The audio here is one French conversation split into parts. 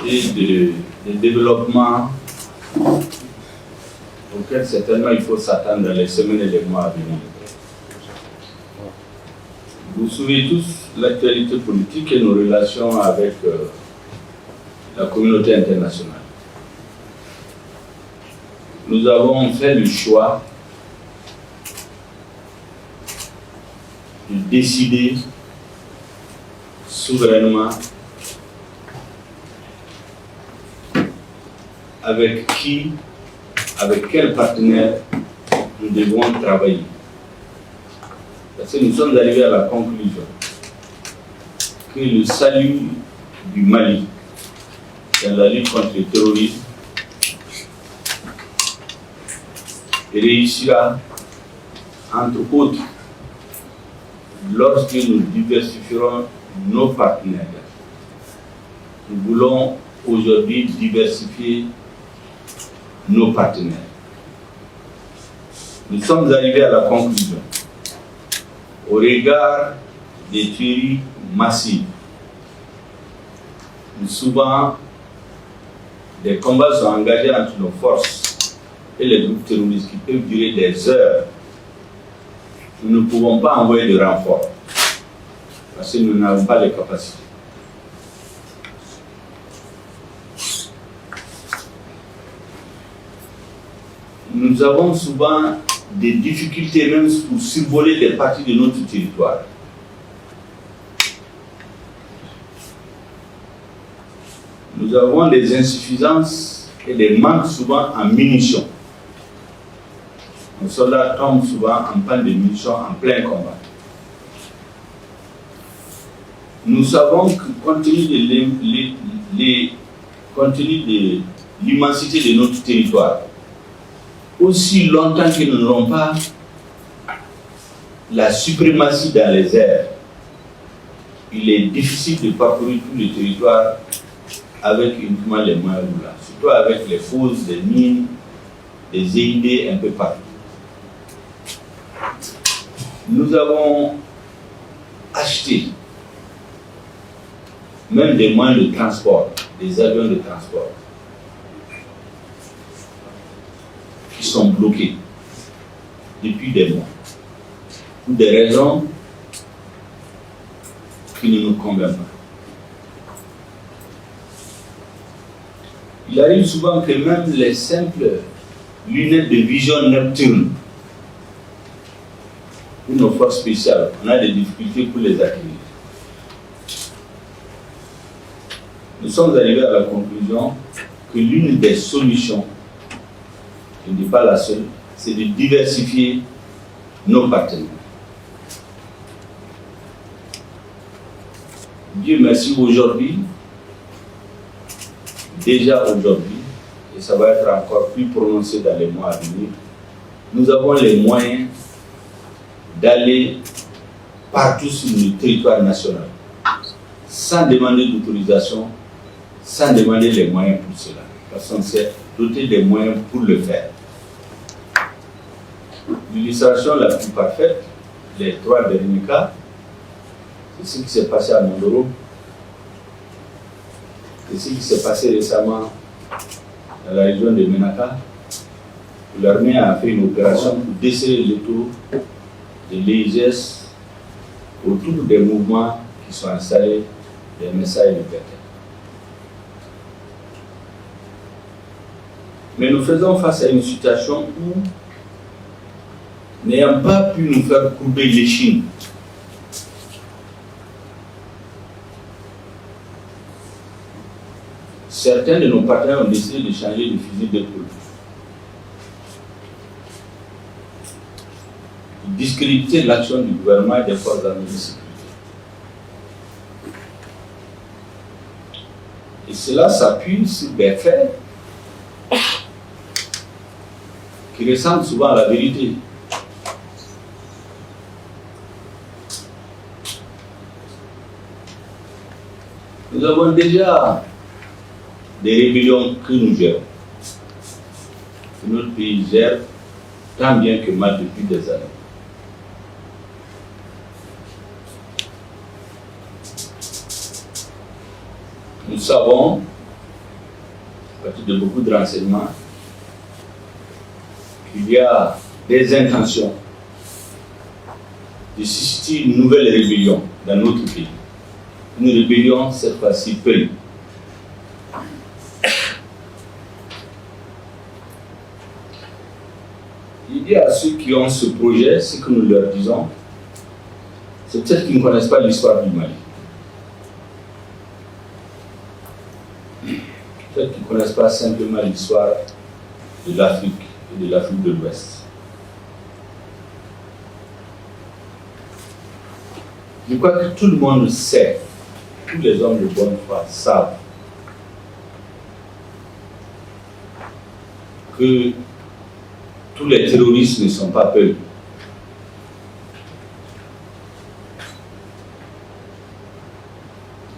et de développement auquel certainement il faut s'attendre dans les semaines et les mois à venir. Vous suivez tous l'actualité politique et nos relations avec la communauté internationale. Nous avons fait le choix de décider souverainement avec qui, avec quel partenaire nous devons travailler. Parce que nous sommes arrivés à la conclusion que le salut du Mali dans la lutte contre le terrorisme réussira, entre autres, lorsque nous diversifierons nos partenaires. Nous voulons aujourd'hui diversifier nos partenaires. Nous sommes arrivés à la conclusion, au regard des tueries massives, souvent des combats sont engagés entre nos forces et les groupes terroristes qui peuvent durer des heures. Nous ne pouvons pas envoyer de renforts parce que nous n'avons pas les capacités. Nous avons souvent des difficultés même pour survoler des parties de notre territoire. Nous avons des insuffisances et des manques souvent en munitions. Nos soldats tombent souvent en panne de munitions en plein combat. Nous savons que compte tenu de l'immensité de notre territoire, aussi longtemps que nous n'aurons pas la suprématie dans les airs, il est difficile de parcourir tout le territoire avec uniquement les moyens roulants, surtout avec les fosses, des mines, des EID un peu partout. Nous avons acheté même des moyens de transport, des avions de transport, qui sont bloqués depuis des mois, pour des raisons qui ne nous conviennent pas. Il arrive souvent que même les simples lunettes de vision nocturne pour nos forces spéciales, on a des difficultés pour les acquérir. Nous sommes arrivés à la conclusion que l'une des solutions, je ne dis pas la seule, c'est de diversifier nos partenaires. Dieu merci, aujourd'hui, déjà aujourd'hui, et ça va être encore plus prononcé dans les mois à venir, nous avons les moyens d'aller partout sur le territoire national, sans demander d'autorisation, sans demander les moyens pour cela, parce qu'on s'est doté des moyens pour le faire. L'illustration la plus parfaite, les 3 derniers cas, c'est ce qui s'est passé à Mondoro, c'est ce qui s'est passé récemment dans la région de Menaka, où l'armée a fait une opération pour desserrer le taux de l'EIGS autour des mouvements qui sont installés, des messages de Pékin. Mais nous faisons face à une situation où, n'ayant pas pu nous faire courber l'échine, certains de nos partenaires ont décidé de changer de fusil d'épaule, de discréditer l'action du gouvernement et des forces armées de sécurité. Et cela s'appuie sur des faits qui ressemblent souvent à la vérité. Nous avons déjà des rébellions que nous gérons, que notre pays gère tant bien que mal depuis des années. Nous savons de beaucoup de renseignements qu'il y a des intentions de susciter une nouvelle rébellion dans notre pays. Une rébellion, cette fois-ci, peuple. Il y a ceux qui ont ce projet, ce que nous leur disons, c'est peut-être qu'ils ne connaissent pas l'histoire du Mali. Peut-être qu'ils ne connaissent pas simplement l'histoire de l'Afrique et de l'Afrique de l'Ouest. Je crois que tout le monde sait, tous les hommes de bonne foi savent que tous les terroristes ne sont pas peuples.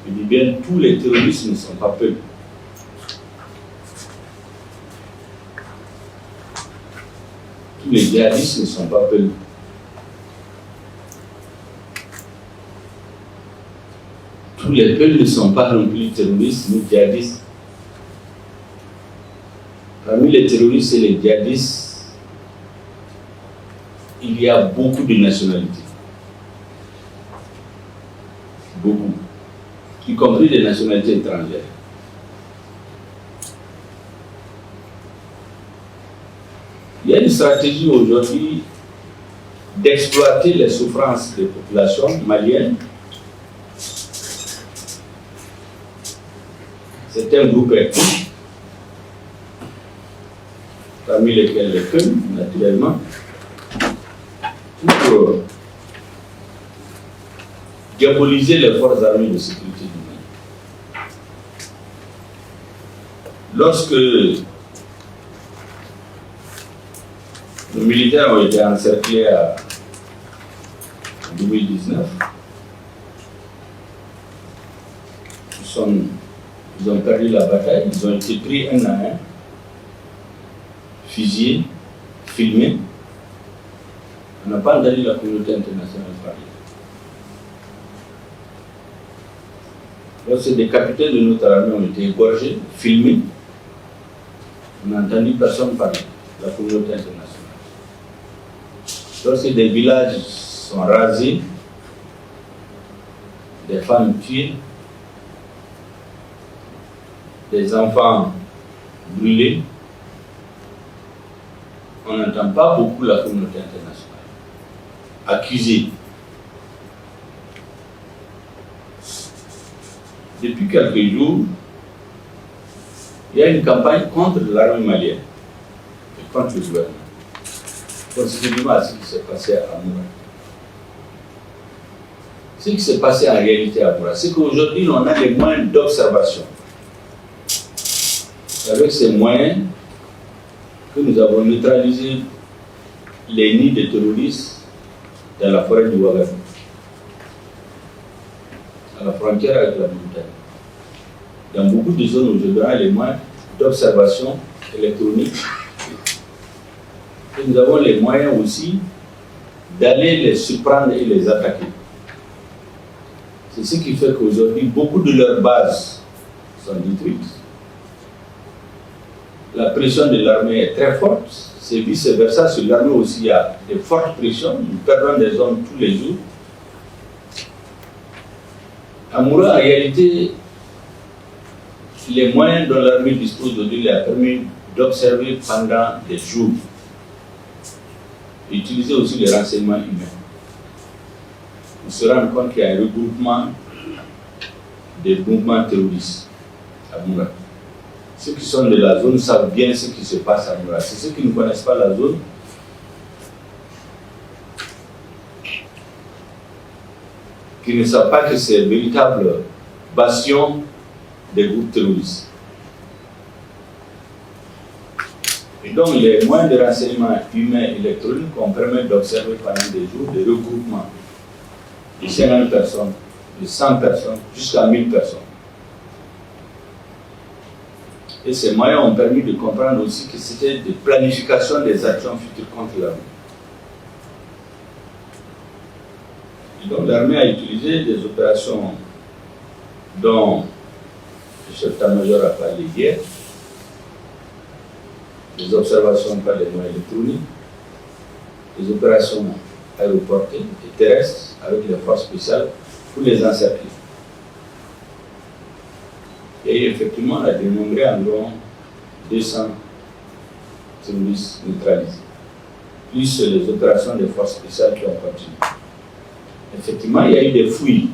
Je dis bien, tous les terroristes ne sont pas peuples. Tous les djihadistes ne sont pas peuples. Tous les peuples ne sont pas non plus terroristes ni djihadistes. Parmi les terroristes et les djihadistes, il y a beaucoup de nationalités. Beaucoup. Y compris des nationalités étrangères. Il y a une stratégie aujourd'hui d'exploiter les souffrances des populations maliennes. C'est un groupe ethnique, parmi lesquels les Keuls, naturellement, pour diaboliser les forces armées de sécurité du Mali. Lorsque nos militaires ont été encerclés en 2019, ils ont perdu la bataille, ils ont été pris un à un, fusillés, filmés. On n'a pas entendu la communauté internationale parler. Lorsque des capitaines de notre armée ont été égorgés, filmés, on n'a entendu personne parler, la communauté internationale. Lorsque des villages sont rasés, des femmes tuées, des enfants brûlés, on n'entend pas beaucoup la communauté internationale accusée. Depuis quelques jours, il y a une campagne contre l'armée malienne et contre le gouvernement. Considérez-moi à ce qui s'est passé à Moura. Ce qui s'est passé en réalité à Moura, c'est qu'aujourd'hui, on a les moyens d'observation. Avec ces moyens que nous avons neutralisé les nids de terroristes dans la forêt du Ouagadougou, à la frontière avec la Mauritanie. Dans beaucoup de zones où je donne les moyens d'observation électronique, et nous avons les moyens aussi d'aller les surprendre et les attaquer. C'est ce qui fait qu'aujourd'hui, beaucoup de leurs bases sont détruites. La pression de l'armée est très forte, c'est vice-versa. Sur l'armée aussi, il y a de fortes pressions. Nous perdons des hommes tous les jours. À Moura, en réalité, les moyens dont l'armée dispose aujourd'hui lui a permis d'observer pendant des jours. Et utiliser aussi les renseignements humains. On se rend compte qu'il y a un regroupement des mouvements terroristes à Moura. Ceux qui sont de la zone savent bien ce qui se passe à Moura. C'est ceux qui ne connaissent pas la zone qui ne savent pas que c'est un véritable bastion des groupes terroristes. Et donc les moyens de renseignement humain et électronique ont permis d'observer pendant des jours des regroupements de 50 personnes, de 100 personnes, jusqu'à 1000 personnes. Et ces moyens ont permis de comprendre aussi que c'était de planification des actions futures contre l'armée. Et donc l'armée a utilisé des opérations dont le chef d'état-major a parlé hier, les observations par les moyens électroniques, les opérations aéroportées et terrestres avec les forces spéciales pour les encercler. Et effectivement, on a dénombré environ 200 terroristes neutralisés, plus les opérations des forces spéciales qui ont continué. Effectivement, il y a eu des fouilles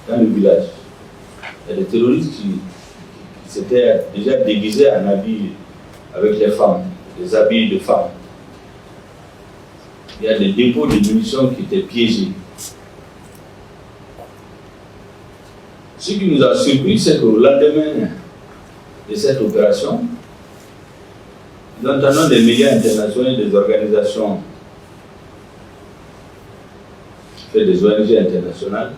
dans le village. Il y a des terroristes qui s'étaient déjà déguisés en habits avec les femmes, des habits de femmes. Il y a des dépôts de munitions qui étaient piégés. Ce qui nous a surpris, c'est qu'au lendemain de cette opération, nous entendons des médias internationaux et des organisations, des ONG internationales,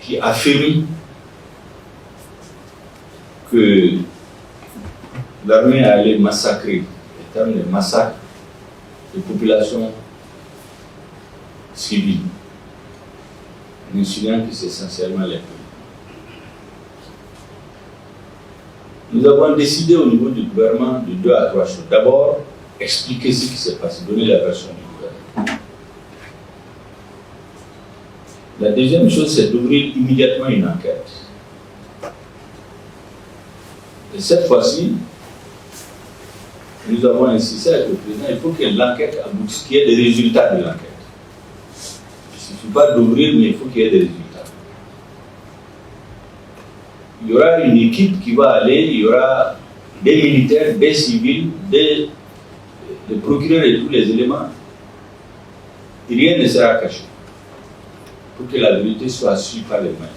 qui affirment que l'armée allait massacrer, le terme de massacre, de populations civiles, en insinuant que c'est essentiellement les pays. Nous avons décidé au niveau du gouvernement de 2 à 3 choses. D'abord, expliquer ce qui s'est passé, donner la version du gouvernement. La deuxième chose, c'est d'ouvrir immédiatement une enquête. Et cette fois-ci, nous avons insisté avec le président, il faut que l'enquête aboutisse, qu'il y ait des résultats de l'enquête. Il ne suffit pas d'ouvrir, mais il faut qu'il y ait des résultats. Il y aura une équipe qui va aller, il y aura des militaires, des civils, des procureurs et tous les éléments. Et rien ne sera caché pour que la vérité soit suivie par les Maliens.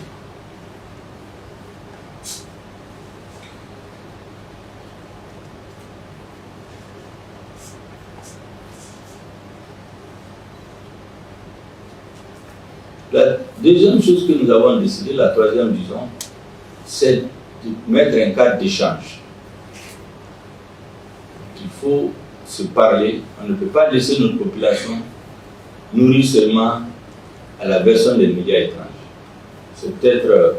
La deuxième chose que nous avons décidé, la troisième disons, c'est de mettre un cadre d'échange. Il faut se parler, on ne peut pas laisser notre population nourrir seulement à la version des médias étrangers. C'est peut-être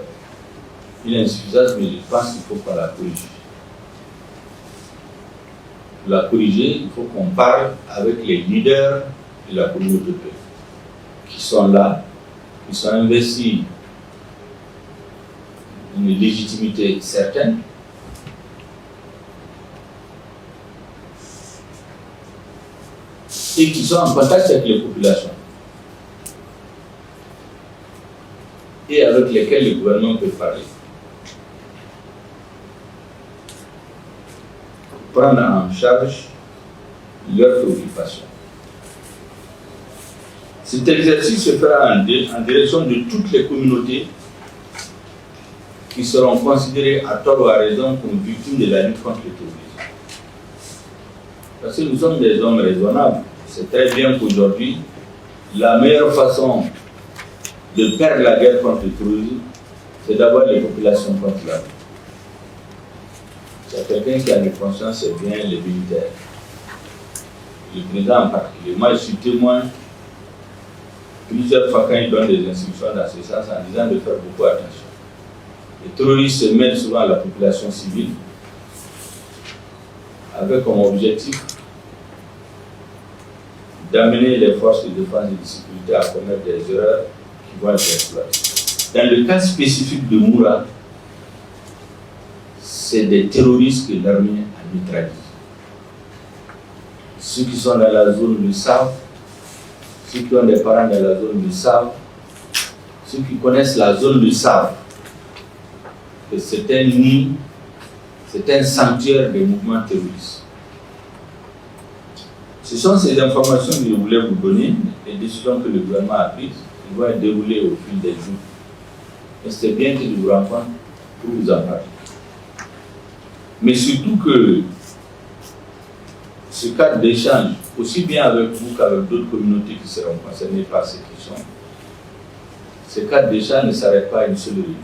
une insuffisance, mais je pense qu'il faut qu'on la corrige. Pour la corriger, il faut qu'on parle avec les leaders de la communauté qui sont là, qui sont investis une légitimité certaine. Et qui sont en contact avec les populations et avec lesquels le gouvernement peut parler. Prendre en charge leurs préoccupations. Cet exercice se fera en direction de toutes les communautés qui seront considérées à tort ou à raison comme victimes de la lutte contre le terrorisme. Parce que nous sommes des hommes raisonnables. C'est très bien qu'aujourd'hui, la meilleure façon de perdre la guerre contre le terrorisme, c'est d'avoir les populations contre l'armée. C'est quelqu'un qui a une conscience, c'est bien les militaires. Le président en particulier. Moi, je suis témoin plusieurs fois quand il donne des instructions dans ce sens en disant de faire beaucoup attention. Les terroristes se mêlent souvent à la population civile avec comme objectif d'amener les forces de défense et de sécurité à commettre des erreurs qui vont être exploitées. Dans le cas spécifique de Moura, c'est des terroristes que l'armée a neutralisés. Ceux qui sont dans la zone le savent, ceux qui ont des parents dans la zone le savent, ceux qui connaissent la zone le savent. Que c'est un nid, c'est un sanctuaire des mouvements terroristes. Ce sont ces informations que je voulais vous donner, les décisions que le gouvernement a prises, qui vont être déroulées au fil des jours. Et c'est bien que je vous rencontre pour vous en parler. Mais surtout que ce cadre d'échange, aussi bien avec vous qu'avec d'autres communautés qui seront concernées par ces questions, ce cadre d'échange ne s'arrête pas à une seule réunion.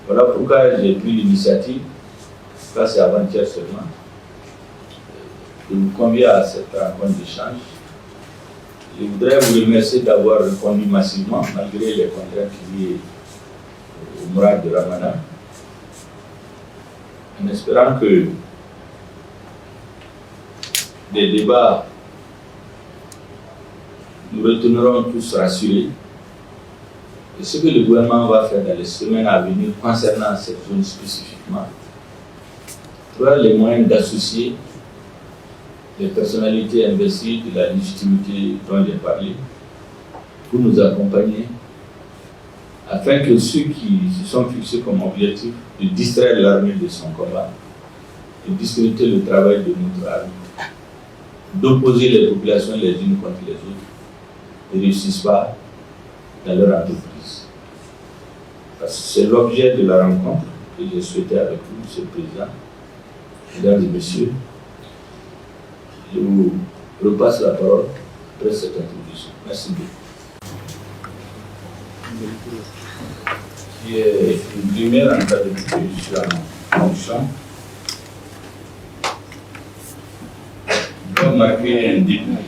Voilà pourquoi j'ai pris l'initiative, ça c'est avant-hier seulement, de vous convier à cette rencontre d'échange. Je voudrais vous remercier d'avoir répondu massivement, malgré les contraintes liées au moral de Ramadan. en espérant que des débats nous retournerons tous rassurés. Et ce que le gouvernement va faire dans les semaines à venir concernant cette zone spécifiquement, trouver les moyens d'associer les personnalités investies de la légitimité dont j'ai parlé pour nous accompagner afin que ceux qui se sont fixés comme objectif de distraire l'armée de son combat, de discréditer le travail de notre armée, d'opposer les populations les unes contre les autres, ne réussissent pas dans leur entreprise. Parce que c'est l'objet de la rencontre que j'ai souhaité avec vous, Monsieur le Président, Mesdames et Messieurs. Je vous repasse la parole après cette introduction. Merci beaucoup. Qui est une première en cas de je suis en fonction. Je dois marquer un début.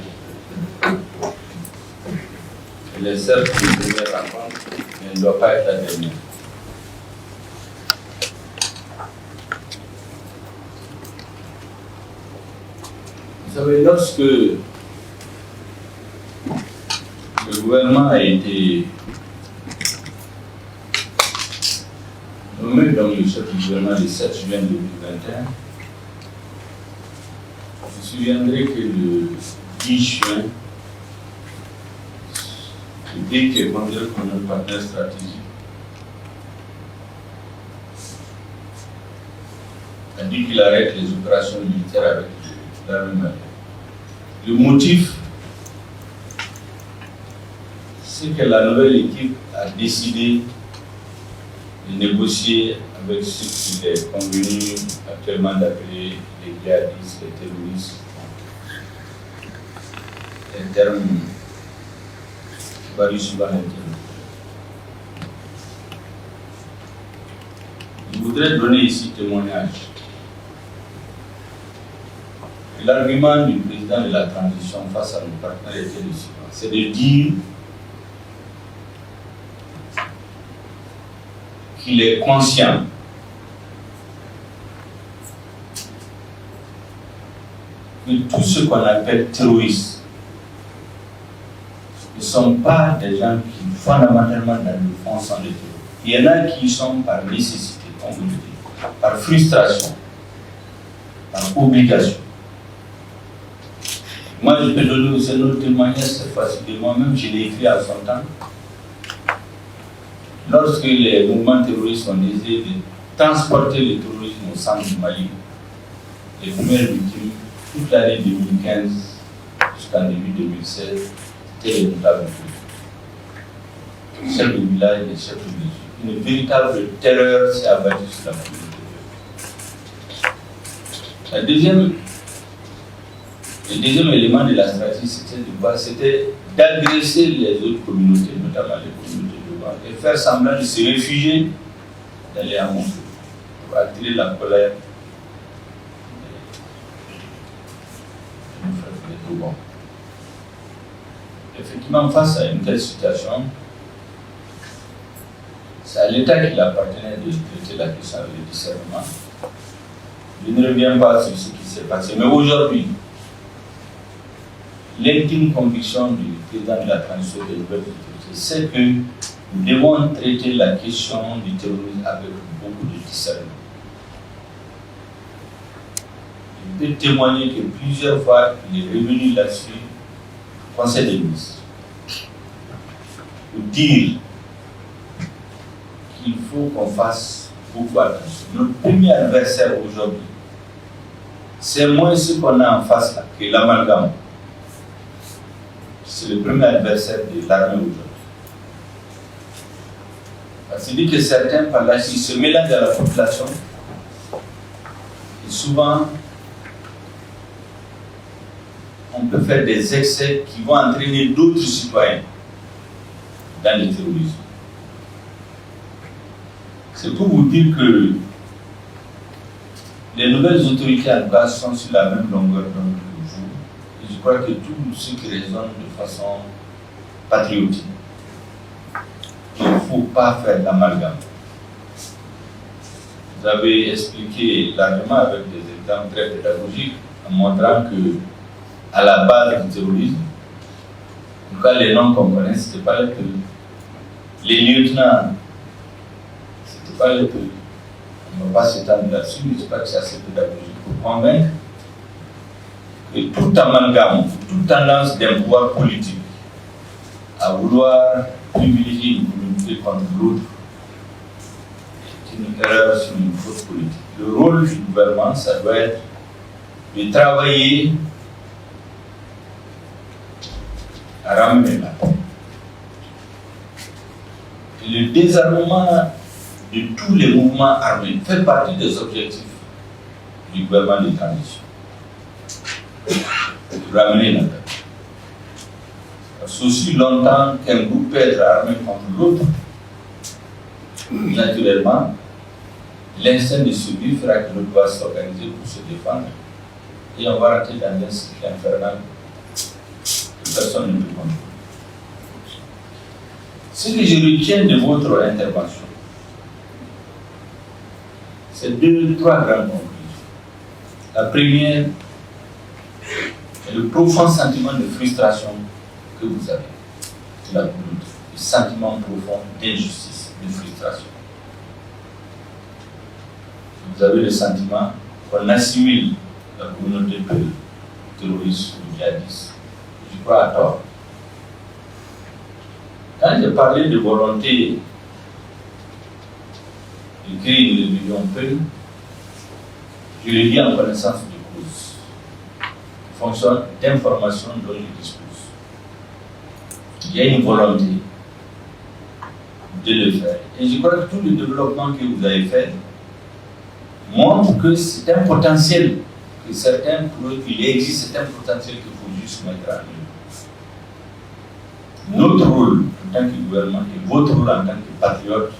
Elle est certes une première rencontre, mais elle ne doit pas être la dernière. Vous savez, lorsque le gouvernement a été nommé dans le chef du gouvernement le 7 juin 2021, je me souviendrai que le 10 juin, le pays qui est considéré comme notre partenaire stratégique a dit qu'il arrête les opérations militaires avec l'armée malienne. Le motif, c'est que la nouvelle équipe a décidé de négocier avec ceux qu'il est convenu actuellement d'appeler les djihadistes, les terroristes, les termes qui varient souvent l'internet. Je voudrais donner ici témoignage. L'argument du président de la transition face à nos partenaires était le suivant, c'est de dire qu'il est conscient que tout ce qu'on appelle terroristes ne sont pas des gens qui fondamentalement dans le fond sont des terroristes. Il y en a qui sont par nécessité, comme vous le dites, par frustration, par obligation. Moi, je peux donner aussi un autre témoignage cette fois-ci de moi-même, je l'ai écrit à son temps. Lorsque les mouvements terroristes ont décidé de transporter le terrorisme au centre du Mali, les premières victimes, toute l'année 2015 jusqu'en début 2016, c'était les notables. Les chefs de village, les chefs de village. Une véritable terreur s'est abattue sur la communauté. Le deuxième élément de la stratégie, c'était d'agresser les autres communautés, notamment les communautés de Blanc, et faire semblant de se réfugier dans les hameaux pour attirer la colère des Toubans. Effectivement, face à une telle situation, c'est à l'État qu'il appartenait de traiter la question avec le discernement. Je ne reviens pas sur ce qui s'est passé, mais aujourd'hui, l'intime conviction du président de la transition de nouvelles autorités, c'est que nous devons traiter la question du terrorisme avec beaucoup de discernement. Je peux témoigner que plusieurs fois, il est revenu là-dessus au Conseil des ministres pour dire qu'il faut qu'on fasse beaucoup attention. Notre premier adversaire aujourd'hui, c'est moins ce qu'on a en face là, que l'amalgame. C'est le premier adversaire de l'armée aujourd'hui. Parce qu'il dit que certains, par là, s'ils se mélangent à la population, et souvent, on peut faire des excès qui vont entraîner d'autres citoyens dans le terrorisme. C'est pour vous dire que les nouvelles autorités en place sont sur la même longueur d'onde que vous. Et je crois que tous ceux qui raisonnent de façon patriotique, il ne faut pas faire d'amalgame. Vous avez expliqué largement avec des exemples très pédagogiques en montrant que, à la base du terrorisme, en tout cas les noms qu'on connaît, ce n'était pas les pays. Les lieutenants, ce n'était pas les pays. On ne va pas s'étendre là-dessus, mais je crois que c'est assez pédagogique pour convaincre que tout amalgame, toute tendance d'un pouvoir politique à vouloir privilégier une communauté contre l'autre est une erreur sur une faute politique. Le rôle du gouvernement, ça doit être de travailler à ramener la paix. Et le désarmement de tous les mouvements armés fait partie des objectifs du gouvernement de transition. Ramener la paix. Parce qu'aussi longtemps qu'un groupe peut être armé contre l'autre, naturellement, l'instinct de survie fera que l'autre va s'organiser pour se défendre. Et on va rentrer dans un cycle infernal que personne ne peut contrôler. Ce que je retiens de votre intervention, c'est trois grandes conclusions. La première est le profond sentiment de frustration que vous avez, de la communauté, le sentiment profond d'injustice, de frustration. Vous avez le sentiment qu'on assimile la communauté terroriste ou djihadiste. Je crois à tort. Quand j'ai parlé de volonté de créer une rébellion peu, je le dis en connaissance de cause, en fonction d'informations dont je dispose. Il y a une volonté de le faire. Et je crois que tout le développement que vous avez fait montre que c'est un potentiel, que certains, pour eux, il existe, c'est un potentiel qu'il faut juste mettre en œuvre. Notre rôle en tant que gouvernement et votre rôle en tant que patriote,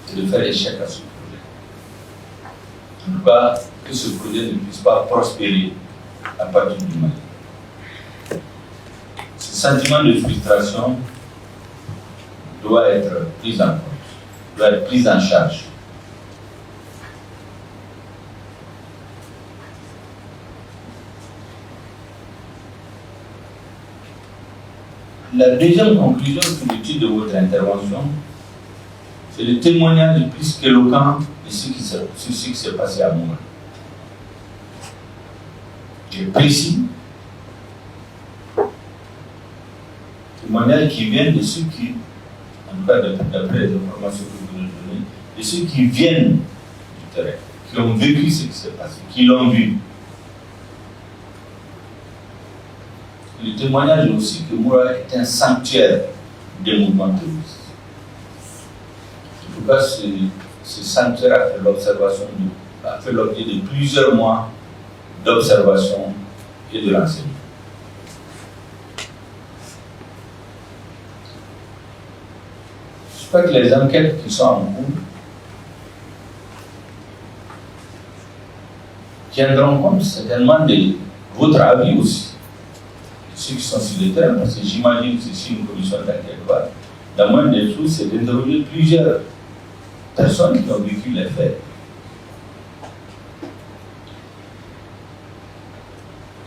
c'est de faire échec à ce projet. En tout cas, que ce projet ne puisse pas prospérer à partir du Mali. Ce sentiment de frustration doit être pris en compte, doit être pris en charge. La deuxième conclusion que je tire de votre intervention, c'est le témoignage le plus qu'éloquent de ce qui s'est passé à Mouma. Il est précis, témoignage qui vient de ceux qui, en tout cas d'après les informations que vous nous donnez, de ceux qui viennent du terrain, qui ont vécu ce qui s'est passé, qui l'ont vu. Le témoignage aussi que Moura est un sanctuaire des mouvements terroristes. En tout cas, ce sanctuaire a fait l'objet de plusieurs mois d'observation et de renseignement. Je crois que les enquêtes qui sont en cours tiendront compte certainement de votre avis aussi. Ceux qui sont sur le terrain, parce que j'imagine que c'est une commission d'enquête. La moindre des choses, c'est d'interroger plusieurs personnes qui ont vécu les faits.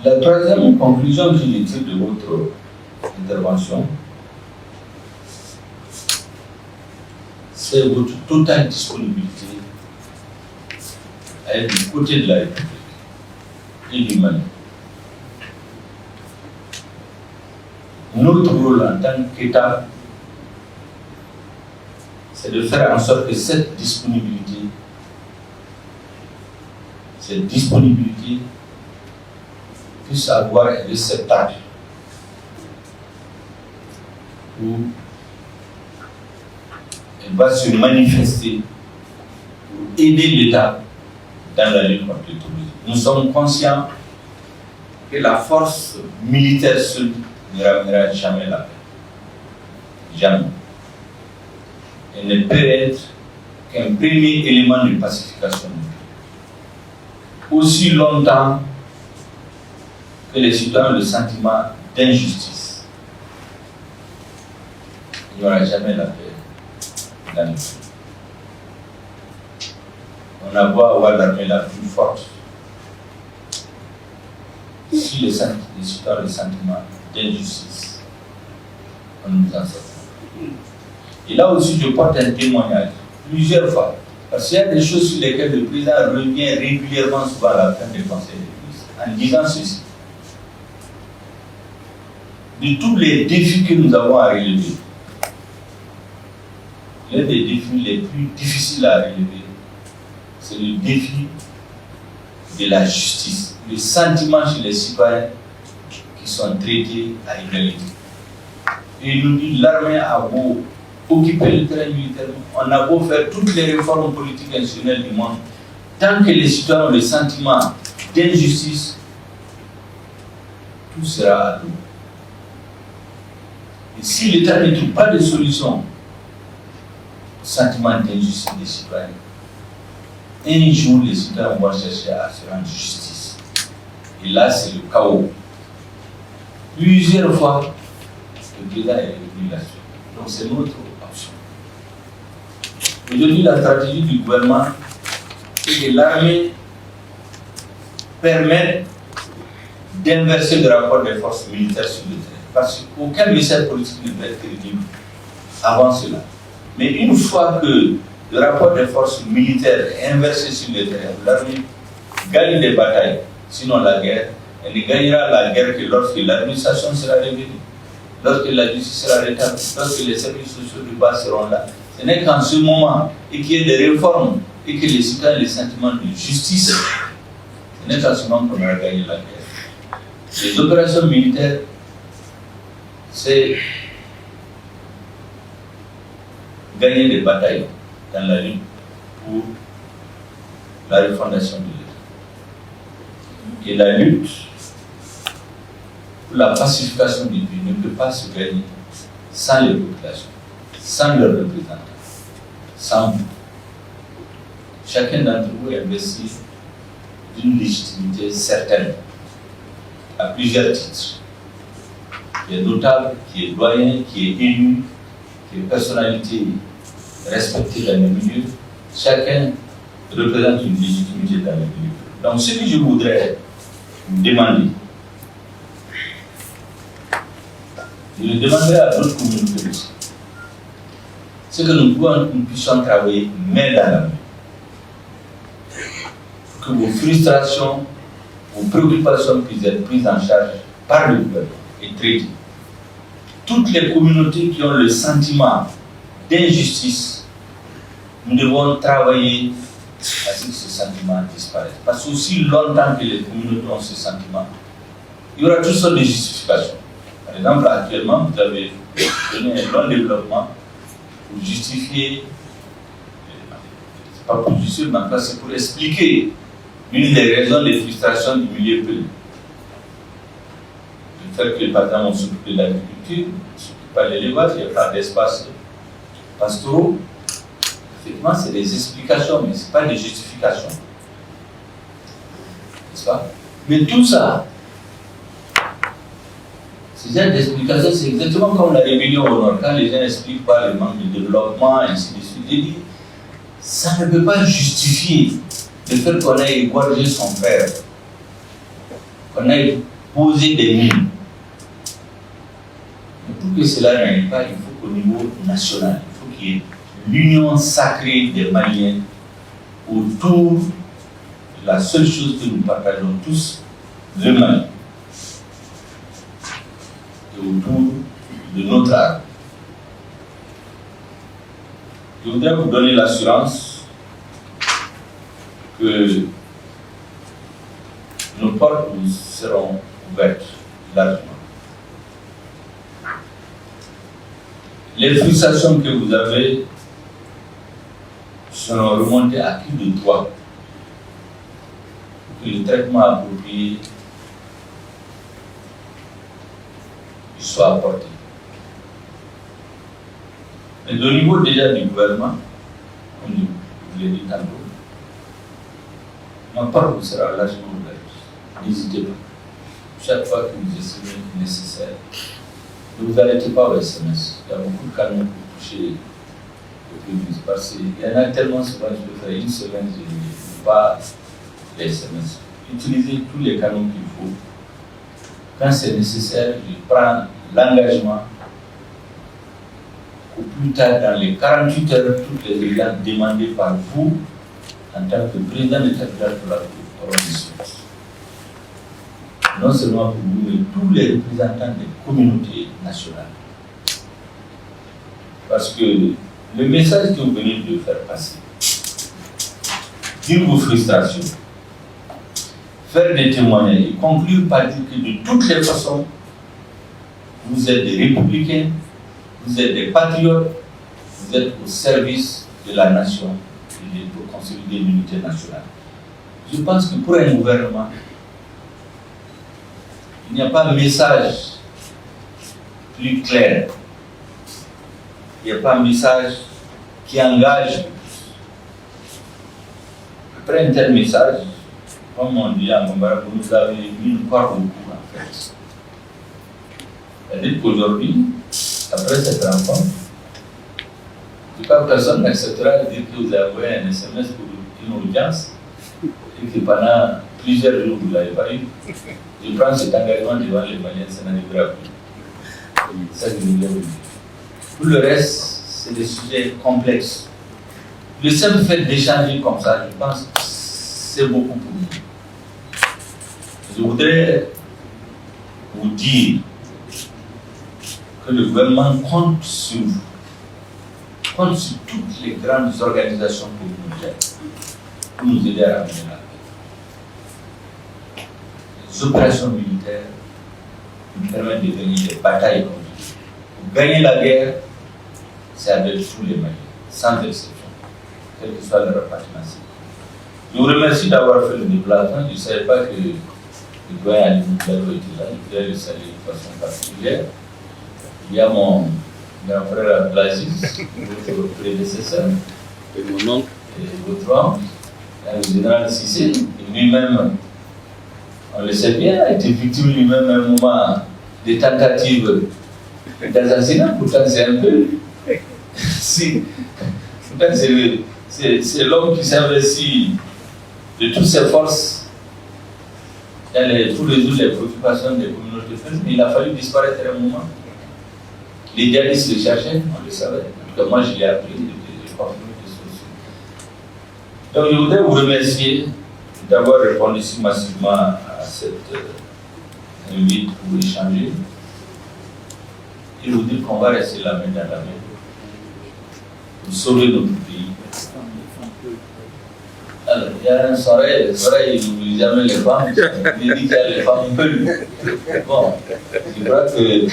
La troisième conclusion que je tire de votre intervention, c'est votre totale disponibilité à être du côté de la République et du Mali. Notre rôle en tant qu'État, c'est de faire en sorte que cette disponibilité puisse avoir un réceptacle où elle va se manifester pour aider l'État dans la lutte contre le terrorisme. Nous sommes conscients que la force militaire seule ne ramènera jamais la paix. Jamais. Elle ne peut être qu'un premier élément de pacification du pays. Aussi longtemps que les citoyens ont le sentiment d'injustice, il n'y aura jamais la paix dans le pays. On a beau avoir l'armée la plus forte. Si les citoyens le sentiment d'injustice, on nous en sort. Et là aussi, je porte un témoignage plusieurs fois. Parce qu'il y a des choses sur lesquelles le président revient régulièrement, souvent à la fin des conseils de ministres, en disant ceci. De tous les défis que nous avons à relever, l'un des défis les plus difficiles à relever, c'est le défi de la justice, le sentiment chez les citoyens qui sont traités à égalité. Et il nous dit l'armée a beau occuper le terrain militaire, on a beau faire toutes les réformes politiques et institutionnelles du monde, tant que les citoyens ont le sentiment d'injustice, tout sera à nous. Et si l'État ne trouve pas de solution au sentiment d'injustice des citoyens, un jour les citoyens vont chercher à se rendre justice. Et là, c'est le chaos. Plusieurs fois, le président est revenu là-dessus. Donc c'est notre option. Aujourd'hui, la stratégie du gouvernement, c'est que l'armée permette d'inverser le rapport des forces militaires sur le terrain. Parce qu'aucun message politique ne peut être crédible avant cela. Mais une fois que le rapport des forces militaires est inversé sur le terrain, l'armée gagne des batailles, sinon la guerre, elle ne gagnera la guerre que lorsque l'administration sera revenue, lorsque la justice sera rétablie, lorsque les services sociaux de base seront là. Ce n'est qu'en ce moment, et qu'il y ait des réformes, et que les citoyens aient le sentiment de justice, ce n'est qu'en ce moment qu'on aura gagné la guerre. Les opérations militaires, c'est gagner des batailles dans la lutte pour la refondation de l'État. Et la lutte pour la pacification du pays ne peut pas se gagner sans les populations, sans leurs représentants, sans vous. Chacun d'entre vous est investi d'une légitimité certaine, à plusieurs titres. Qui est notable, qui est doyen, qui est élu, qui est personnalité respectée dans le milieu. Chacun représente une légitimité dans le milieu. Donc ce que je voudrais vous demander, je le demanderai à d'autres communautés aussi, c'est que nous puissions travailler main dans la main. Que vos frustrations, vos préoccupations puissent être prises en charge par le gouvernement et traitées. Toutes les communautés qui ont le sentiment d'injustice, nous devons travailler à ce que ce sentiment disparaisse. Parce que aussi longtemps que les communautés ont ce sentiment, il y aura toutes sortes de justifications. Par exemple, actuellement, vous avez donné un long développement pour justifier, c'est pas pour justifier, mais en fait c'est pour expliquer l'une des raisons des frustrations du milieu pelé. Le fait que les patrons s'occupent de l'agriculture, ne s'occupent pas de l'élevage, il n'y a pas d'espace pastoraux. Effectivement, c'est des explications, mais ce n'est pas des justifications. N'est-ce pas? Mais tout ça, ces genres d'explications, c'est exactement comme la rébellion au Nord. Quand les gens n'expliquent pas le manque de développement, ainsi de suite, ça ne peut pas justifier le fait qu'on ait égorgé son frère, qu'on ait posé des mines. Mais pour que cela n'arrive pas, il faut qu'au niveau national, il faut qu'il y ait l'union sacrée des Maliens autour de la seule chose que nous partageons tous, le Mali, et autour de notre art. Je voudrais vous donner l'assurance que nos portes vous seront ouvertes largement. Les frustrations que vous avez seront remontées à qui de droit pour que le traitement approprié soit apporté. Mais au niveau déjà du gouvernement, comme je vous l'ai dit tantôt, ma part vous sera largement ouverte. N'hésitez pas. Chaque fois que vous estimez nécessaire, ne vous arrêtez pas au SMS. Il y a beaucoup de canaux pour toucher le public. Parce qu'il y en a tellement souvent, je peux faire une semaine, j'ai pas les SMS. Utilisez tous les canaux qu'il faut. Quand c'est nécessaire, je prends l'engagement au plus tard dans les 48 heures, toutes les exigences demandées par vous en tant que président de territoire pour la Cour. Non seulement pour vous, mais tous les représentants des communautés nationales. Parce que le message que vous venez de faire passer, dire vos frustrations, faire des témoignages et conclure par dire que de toutes les façons, vous êtes des républicains, vous êtes des patriotes, vous êtes au service de la nation et pour consolider l'unité nationale. Je pense que pour un gouvernement, il n'y a pas de message plus clair. Il n'y a pas un message qui engage. Après un tel message, comme on dit en Gombara, vous nous avez mis une corde au cou en fait. C'est-à-dire qu'aujourd'hui, après cette rencontre, en tout cas, personne n'acceptera de dire que vous avez envoyé un SMS pour une audience et que pendant plusieurs jours vous ne l'avez pas eu. Je prends cet engagement devant les Maliens, ça n'arrivera plus. C'est ça que je voulais vous dire. Tout le reste, c'est des sujets complexes. Le simple fait d'échanger comme ça, je pense que c'est beaucoup pour nous. Je voudrais vous dire que le gouvernement compte sur vous, compte sur toutes les grandes organisations communautaires pour nous aider à ramener la paix. Les opérations militaires nous permettent de gagner des batailles comme ça. Pour gagner la guerre, c'est avec tous les Maliens, sans exception, quel que soit leur appartenance. Je vous remercie d'avoir fait le déplacement. Je ne savais pas que le doyen Ali Moukdado était là. Je voulais le saluer de façon particulière. Il y a mon grand frère Abdelaziz, votre prédécesseur, et mon oncle, et votre oncle, le général Cissé, et lui-même, on le sait bien, a été victime lui-même à un moment des tentatives d'assassinat. Pourtant, c'est un peu. Si, c'est l'homme qui s'investit de toutes ses forces dans tous les jours les préoccupations des communautés. Mais il a fallu disparaître à un moment. Les djihadistes le cherchaient, on le savait. En tout cas, moi, je l'ai appris, je crois que c'est donc, je voudrais vous remercier d'avoir répondu si massivement à cette invite pour échanger. Et vous dire qu'on va rester la main dans la main pour sauver notre pays. Alors, il y a un soirée, il n'oublie jamais les femmes, il dit qu'il y a les femmes pelues. Bon, je crois que.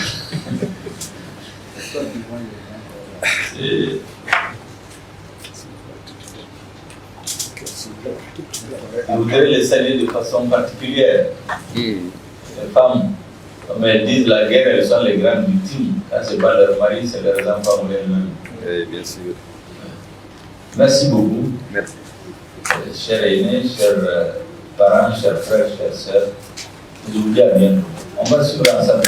Je voudrais les saluer de façon particulière. Les femmes, comme elles disent, la guerre, elles sont les grandes victimes. Quand ce n'est pas leur mari, c'est leurs enfants ou elles-mêmes. bien sûr. Merci beaucoup. Merci. Chers aînés, chers parents, chers frères, chères sœurs, je vous dis à bientôt. On va suivre ensemble.